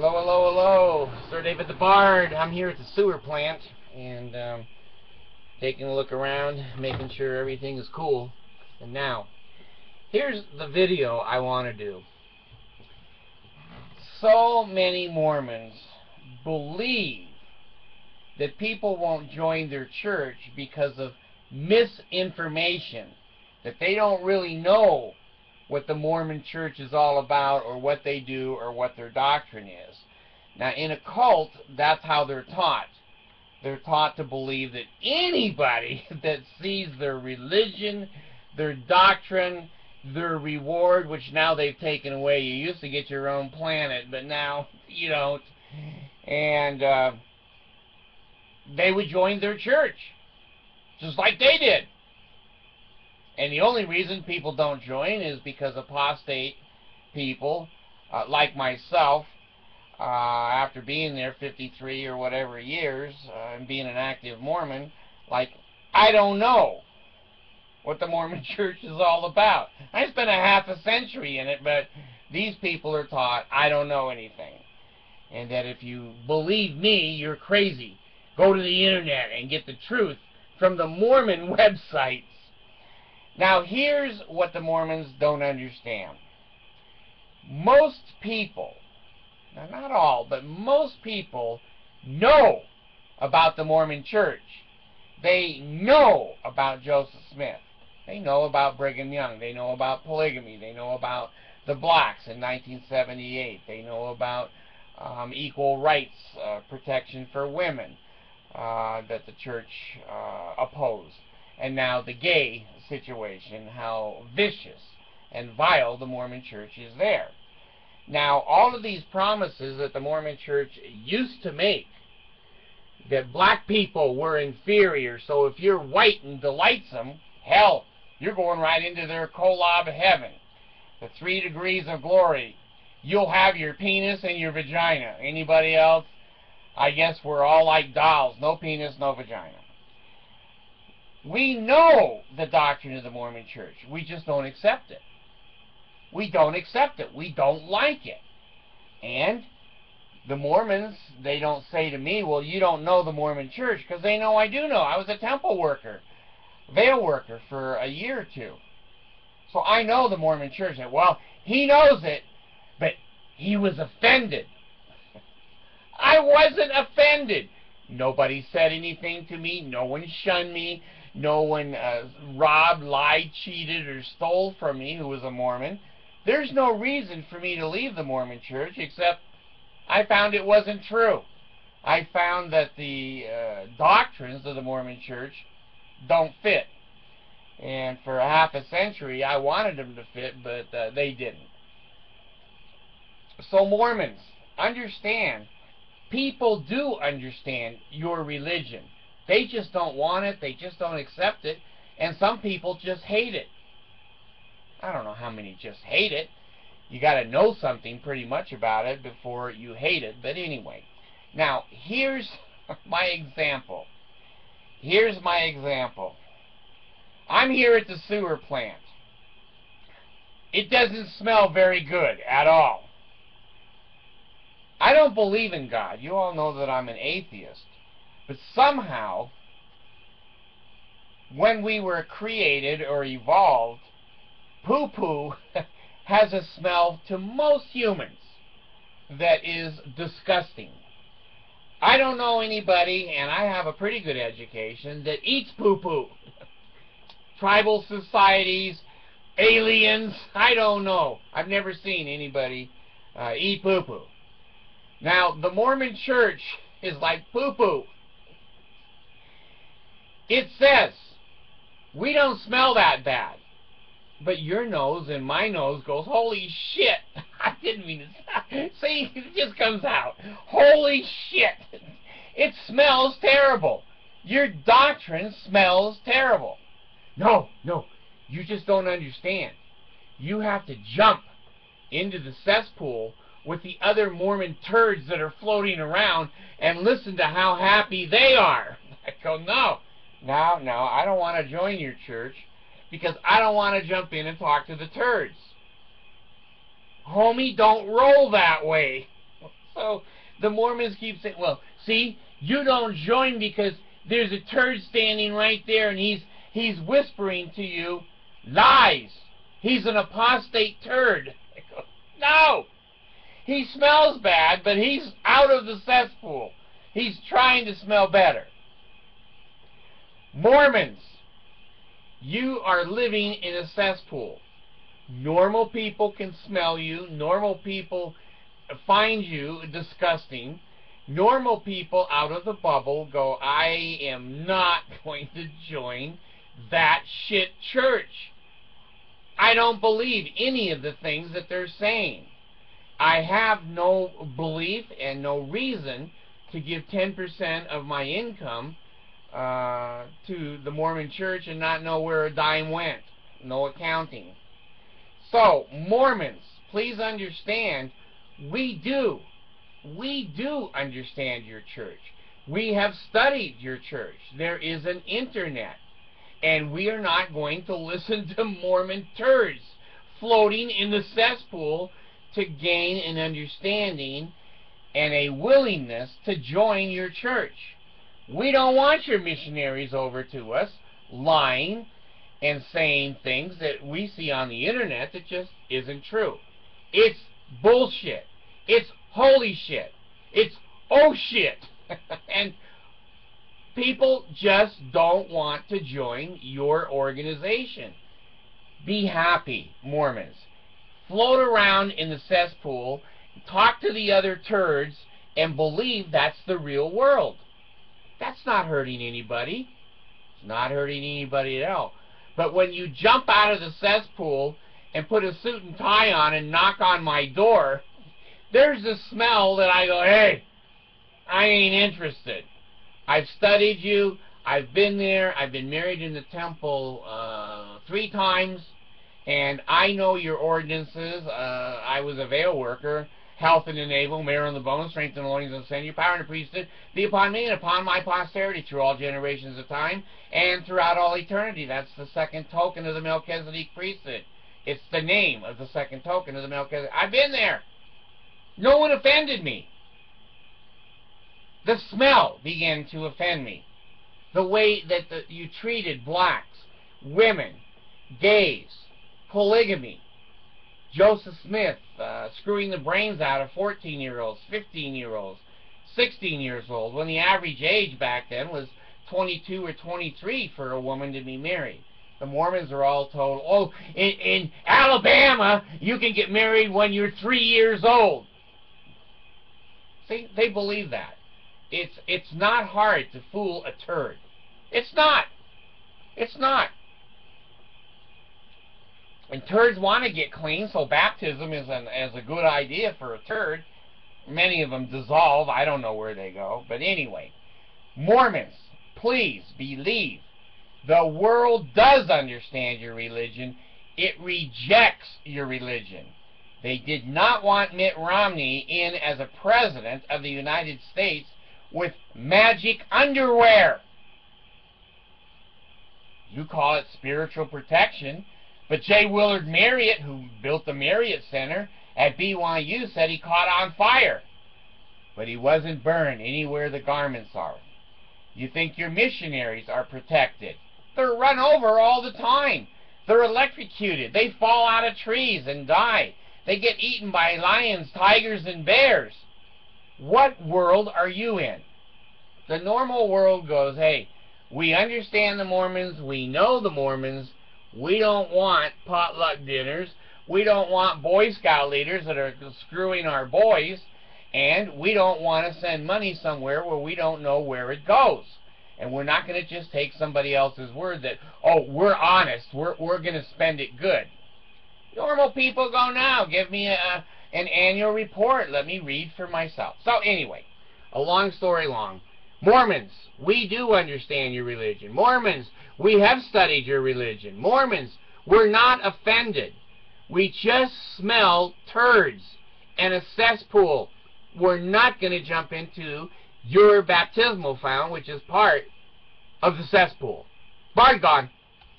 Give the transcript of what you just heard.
Hello, hello, hello. Sir David the Bard. I'm here at the sewer plant and taking a look around, making sure everything is cool. And now, here's the video I want to do. So many Mormons believe that people won't join their church because of misinformation, that they don't really know what the Mormon church is all about or what they do or what their doctrine is. Now, in a cult, that's how they're taught. They're taught to believe that anybody that sees their religion, their doctrine, their reward, which now they've taken away. You used to get your own planet, but now you don't. And they would join their church, just like they did. And the only reason people don't join is because apostate people, like myself, after being there 53 or whatever years, and being an active Mormon, like, I don't know what the Mormon church is all about. I spent a half a century in it, but these people are taught I don't know anything. And that if you believe me, you're crazy. Go to the internet and get the truth from the Mormon websites. Now, here's what the Mormons don't understand. Most people, now not all, but most people know about the Mormon church. They know about Joseph Smith. They know about Brigham Young. They know about polygamy. They know about the blacks in 1978. They know about equal rights protection for women that the church opposed. And now the gay situation, how vicious and vile the Mormon church is there. Now, all of these promises that the Mormon church used to make, that black people were inferior, so if you're white and delights them, hell, you're going right into their kolob heaven. The 3 degrees of glory. You'll have your penis and your vagina. Anybody else? I guess we're all like dolls. No penis, no vagina. We know the doctrine of the Mormon church. We just don't accept it. We don't accept it. We don't like it. And the Mormons, they don't say to me, well, you don't know the Mormon church, because they know I do know. I was a temple worker, veil worker for a year or two. So I know the Mormon church. Well, he knows it, but he was offended. I wasn't offended. Nobody said anything to me. No one shunned me. No one robbed, lied, cheated, or stole from me who was a Mormon. There's no reason for me to leave the Mormon church except I found it wasn't true. I found that the doctrines of the Mormon church don't fit. And for a half a century, I wanted them to fit, but they didn't. So Mormons, understand, people do understand your religion. They just don't want it. They just don't accept it. And some people just hate it. I don't know how many just hate it. You got to know something pretty much about it before you hate it. But anyway, now here's my example. Here's my example. I'm here at the sewer plant. It doesn't smell very good at all. I don't believe in God. You all know that I'm an atheist. But somehow, when we were created or evolved, poo-poo has a smell to most humans that is disgusting. I don't know anybody, and I have a pretty good education, that eats poo-poo. Tribal societies, aliens, I don't know. I've never seen anybody eat poo-poo. Now, the Mormon church is like poo-poo. It says, we don't smell that bad. But your nose and my nose goes, holy shit. I didn't mean to say, it just comes out. Holy shit. It smells terrible. Your doctrine smells terrible. No, you just don't understand. You have to jump into the cesspool with the other Mormon turds that are floating around and listen to how happy they are. I go, no, I don't want to join your church because I don't want to jump in and talk to the turds. Homie, don't roll that way. So the Mormons keep saying, well, see, you don't join because there's a turd standing right there and he's whispering to you lies. He's an apostate turd. I go, no! He smells bad, but he's out of the cesspool. He's trying to smell better. Mormons, you are living in a cesspool. Normal people can smell you. Normal people find you disgusting. Normal people out of the bubble go, I am not going to join that shit church. I don't believe any of the things that they're saying. I have no belief and no reason to give 10% of my income to the Mormon church and not know where a dime went. No accounting. So, Mormons, please understand, we do understand your church. We have studied your church. There is an internet. And we are not going to listen to Mormon turds floating in the cesspool to gain an understanding and a willingness to join your church. We don't want your missionaries over to us lying and saying things that we see on the internet that just isn't true. It's bullshit. It's holy shit. It's oh shit. And people just don't want to join your organization. Be happy, Mormons. Float around in the cesspool, talk to the other turds, and believe that's the real world. That's not hurting anybody. It's not hurting anybody at all. But when you jump out of the cesspool and put a suit and tie on and knock on my door, there's a smell that I go, hey, I ain't interested. I've studied you. I've been there. I've been married in the temple 3 times, and I know your ordinances. I was a veil worker. Health in the navel, marrow in the bones, strength in the loins of the sinew, power in the priesthood, be upon me and upon my posterity through all generations of time and throughout all eternity. That's the second token of the Melchizedek priesthood. It's the name of the second token of the Melchizedek. I've been there. No one offended me. The smell began to offend me. The way that you treated blacks, women, gays, polygamy, Joseph Smith screwing the brains out of 14-year-olds, 15-year-olds, 16 years old, when the average age back then was 22 or 23 for a woman to be married. The Mormons are all told, oh, in Alabama, you can get married when you're 3 years old. See, they believe that. It's not hard to fool a turd. It's not. It's not. And turds want to get clean, so baptism is a good idea for a turd. Many of them dissolve. I don't know where they go. But anyway, Mormons, please believe. The world does understand your religion. It rejects your religion. They did not want Mitt Romney in as a president of the United States with magic underwear. You call it spiritual protection, but J. Willard Marriott, who built the Marriott Center at BYU, said he caught on fire, but he wasn't burned anywhere the garments are. You think your missionaries are protected? They're run over all the time. They're electrocuted. They fall out of trees and die. They get eaten by lions, tigers, and bears. What world are you in? The normal world goes, hey, we understand the Mormons, we know the Mormons, we don't want potluck dinners, we don't want Boy Scout leaders that are screwing our boys, and we don't want to send money somewhere where we don't know where it goes. And we're not going to just take somebody else's word that, oh, we're honest, we're going to spend it good. Normal people go, now, give me an annual report, let me read for myself. So anyway, a long story long, Mormons, we do understand your religion. Mormons, we have studied your religion. Mormons, we're not offended. We just smell turds and a cesspool. We're not going to jump into your baptismal fount, which is part of the cesspool. Bard gone.